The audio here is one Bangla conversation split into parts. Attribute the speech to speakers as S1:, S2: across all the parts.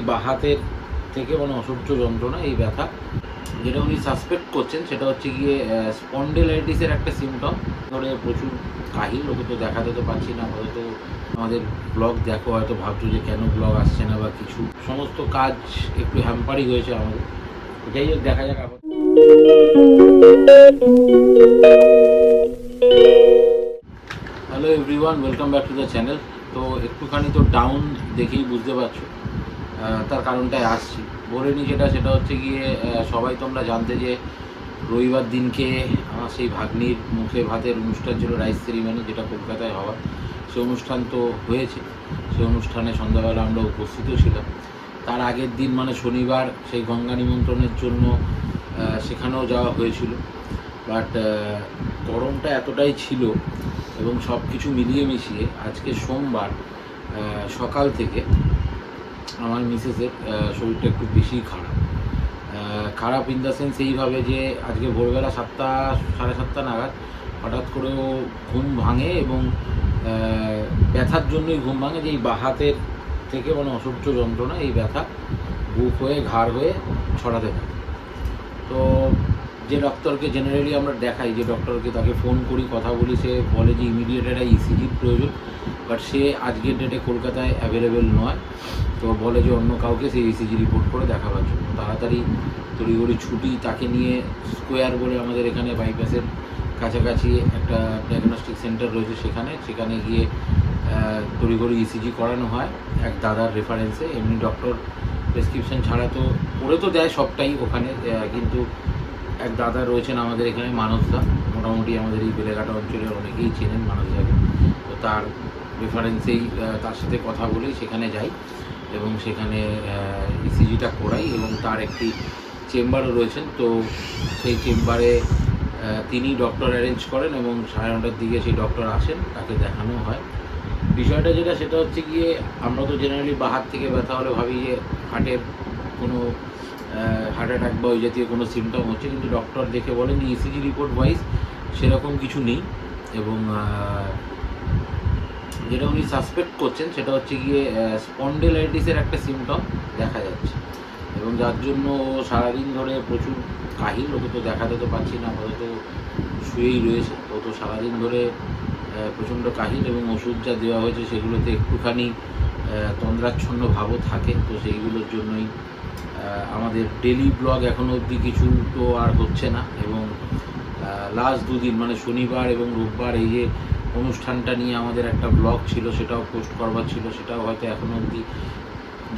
S1: বাঁ হাতের থেকে অসহ্য যন্ত্রণা, এই ব্যথা যেটা উনি সাসপেক্ট করছেন সেটা হচ্ছে গিয়ে স্পন্ডিলাইটিসের একটা সিমটম। ধরে প্রচুর কাহিল, ওকে তো দেখাতে তো পারছি না আপাতত। আমাদের ব্লগ দেখো, হয়তো ভাবছো যে কেন ব্লগ আসছে না বা কিছু, সমস্ত কাজ একটু হ্যাম্পারই হয়েছে আমাদের। যাই হোক, দেখা যাক আপাতত। Hello everyone, welcome back to the channel. তো একটুখানি তো ডাউন দেখেই বুঝতে পারছো, তার কারণটায় আসছি। বলে নিই সেটা হচ্ছে গিয়ে, সবাই তোমরা জানতে যে রবিবার দিনকে আমার সেই ভাগ্নির মুখে ভাতের অনুষ্ঠান ছিল, রাইস সেরিমনি, যেটা কলকাতায় হওয়া। সে অনুষ্ঠান তো হয়েছে, সেই অনুষ্ঠানে সন্ধ্যাবেলা আমরা উপস্থিত ছিলাম। তার আগের দিন শনিবার সেই গঙ্গা নিমন্ত্রণের জন্য সেখানেও যাওয়া হয়েছিল। বাট গরমটা এতটাই ছিল এবং সব কিছু মিলিয়ে মিশিয়ে আজকে সোমবার সকাল থেকে আমার মিসেসের শরীরটা একটু বেশি খারাপ। খারাপ ইন দ্য সেন্স এইভাবে যে আজকে ভোরবেলা 7টা সাড়ে 7টা নাগাদ হঠাৎ করেও ঘুম ভাঙে এবং ব্যথার জন্যই ঘুম ভাঙে, যে এই বাঁ হাতের থেকে অসহ্য যন্ত্রণা, এই ব্যথা বুক হয়ে ঘাড় হয়ে ছড়াতে থাকে। তো যে ডক্টরকে জেনারেলি আমরা দেখাই, যে ডক্টরকে তাকে ফোন করি, কথা বলি, সে বলে যে ইমিডিয়েট একটা ইসিজির প্রয়োজন। বাট সে আজকের ডেটে কলকাতায় অ্যাভেলেবেল নয়, তো বলে যে অন্য কাউকে সেই ইসিজি রিপোর্ট করে দেখাবার জন্য। তাড়াতাড়ি তড়িঘড়ি ছুটি, তাকে নিয়ে স্কোয়ার বলে আমাদের এখানে বাইপাসের কাছাকাছি একটা ডায়াগনস্টিক সেন্টার রয়েছে, সেখানে গিয়ে তড়িঘড়ি ইসিজি করানো হয় এক দাদার রেফারেন্সে। এমনি ডক্টর প্রেসক্রিপশন ছাড়া তো করে তো দেয় সবটাই ওখানে, কিন্তু এক দাদা রয়েছেন আমাদের এখানে, মানসদা, মোটামুটি আমাদের এই বেলেঘাটা অঞ্চলের অনেকেই চেনেন মানসদাকে। তো তার রেফারেন্সেই তার সাথে কথা বলেই সেখানে যাই এবং সেখানে ইসিজিটা করাই, এবং তার একটি চেম্বারও রয়েছেন। তো সেই চেম্বারে তিনি ডক্টর অ্যারেঞ্জ করেন এবং 9:30টার দিকে সেই ডক্টর আসেন, তাকে দেখানো হয়। বিষয়টা সেটা হচ্ছে গিয়ে, আমরা তো জেনারেলি বাঁ হাত থেকে ব্যথা হলে ভাবি যে হার্টের কোনো হার্ট অ্যাটাক বা ওই জাতীয় কোনো সিমটম হচ্ছে, কিন্তু ডক্টর দেখে বলেন যে ইসিজি রিপোর্ট ওয়াইজ সেরকম কিছু নেই। এবং যেটা উনি সাসপেক্ট করছেন সেটা হচ্ছে গিয়ে স্পন্ডিলাইটিসের একটা সিমটম দেখা যাচ্ছে, এবং যার জন্য সারাদিন ধরে প্রচুর কাহিল, ওকে তো দেখাতে তো পারছি না আপাতত, শুয়েই রয়েছে। ও তো সারাদিন ধরে প্রচণ্ড কাহিল, এবং ওষুধ যা দেওয়া হয়েছে সেগুলোতে একটুখানি তন্দ্রাচ্ছন্ন ভাবও থাকে। তো সেইগুলোর জন্যই আমাদের ডেলি ব্লগ এখনও অবধি কিছু তো আর হচ্ছে না। এবং লাস্ট দুদিন শনিবার এবং রোববার এই যে অনুষ্ঠানটা নিয়ে আমাদের একটা ব্লগ ছিল, সেটাও পোস্ট করবার ছিল, সেটাও হয়তো এখনও অবধি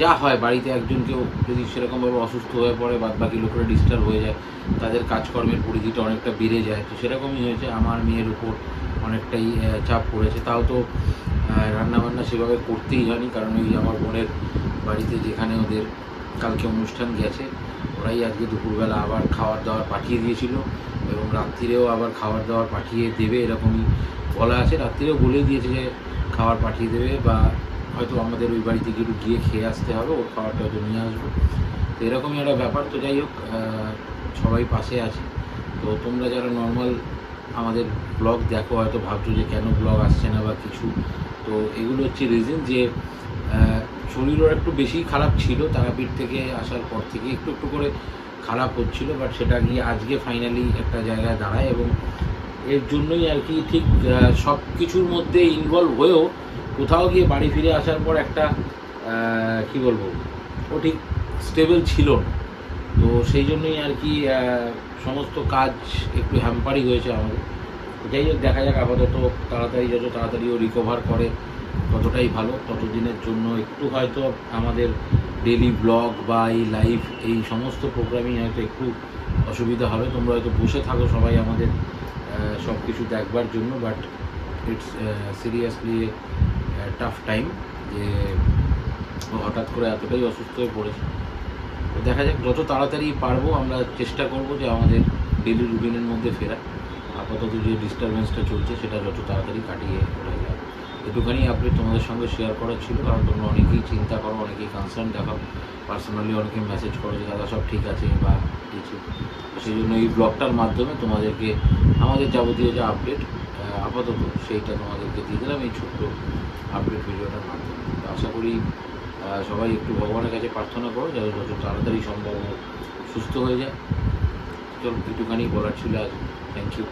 S1: যা হয়, বাড়িতে একজন কেউ যদি সেরকমভাবে অসুস্থ হয়ে পড়ে, বাদবাকি লোকেরা ডিস্টার্ব হয়ে যায়, তাদের কাজকর্মের পরিধিটা অনেকটা বেড়ে যায়। তো সেরকমই হয়েছে, আমার মেয়ের উপর অনেকটাই চাপ পড়েছে। তাও তো রান্নাবান্না সেভাবে করতেই হয়নি, কারণ ওই আমার বোনের বাড়িতে যেখানে ওদের কালকে অনুষ্ঠান গেছে, ওরাই আজকে দুপুরবেলা আবার খাবার দাবার পাঠিয়ে দিয়েছিল, এবং রাত্রিরেও আবার খাবার দাবার পাঠিয়ে দেবে এরকমই বলা আছে। রাত্রিরেও বলে দিয়েছে যে খাবার পাঠিয়ে দেবে, বা হয়তো আমাদের ওই বাড়িতে একটু গিয়ে খেয়ে আসতে হবে, ওর খাবারটা হয়তো নিয়ে আসবো। তো এরকমই একটা ব্যাপার। তো যাই হোক, সবাই পাশে আছে। তো তোমরা যারা নর্মাল আমাদের ব্লগ দেখো, হয়তো ভাবছো যে কেন ব্লগ আসছে না বা কিছু, তো এগুলো হচ্ছে রিজন যে শরীরও একটু বেশি খারাপ ছিল, তারাপীঠ থেকে আসার পর থেকে একটু একটু করে খারাপ হচ্ছিল, বাট সেটা গিয়ে আজকে ফাইনালি একটা জায়গায় দাঁড়ায়। এবং এর জন্যই আর কি, ঠিক সব কিছুর মধ্যে ইনভলভ হয়েও কোথাও গিয়ে বাড়ি ফিরে আসার পর একটা কী বলবো, ও ঠিক স্টেবল ছিল না। তো সেই জন্যই আর কি সমস্ত কাজ একটু হ্যাম্পারই হয়েছে আমাদের। যাই হোক, দেখা যাক আপাতত, যত তাড়াতাড়ি ও রিকভার করে ততটাই ভালো। ততদিনের জন্য একটু হয়তো আমাদের ডেলি ব্লগ বা এই লাইভ এই সমস্ত প্রোগ্রামিং হয়তো একটু অসুবিধা হবে। তোমরা হয়তো বসে থাকো সবাই আমাদের সব কিছু দেখবার জন্য, but it's seriously tough time, যে হঠাৎ করে এতটাই অসুস্থ হয়ে পড়েছে। তো দেখা যাক, যত তাড়াতাড়ি পারবো আমরা চেষ্টা করব যে আমাদের ডেলি রুটিনের মধ্যে ফেরা। আপাতত যে ডিস্টারবেন্সটা চলছে সেটা যত তাড়াতাড়ি কাটিয়ে ওঠা যায়। একটুখানি আপডেট তোমাদের সঙ্গে শেয়ার করার ছিল, কারণ তোমরা অনেকেই চিন্তা করো, অনেকেই কনসার্ন দেখাও, পার্সোনালি অনেকে মেসেজ করো যে দাদা সব ঠিক আছে বা কিছু। সেই জন্য এই ব্লগটার মাধ্যমে তোমাদেরকে আমাদের যাবতীয় যে আপডেট আপাতত সেইটা তোমাদেরকে দিয়ে দিলাম এই ছোট্ট আপডেট ভিডিওটার মাধ্যমে। তো আশা করি সবাই একটু ভগবানের কাছে প্রার্থনা করো যাতে যত তাড়াতাড়ি সম্ভব ও সুস্থ হয়ে যায়। চল একটুখানি বলার ছিল আজ। Thank you.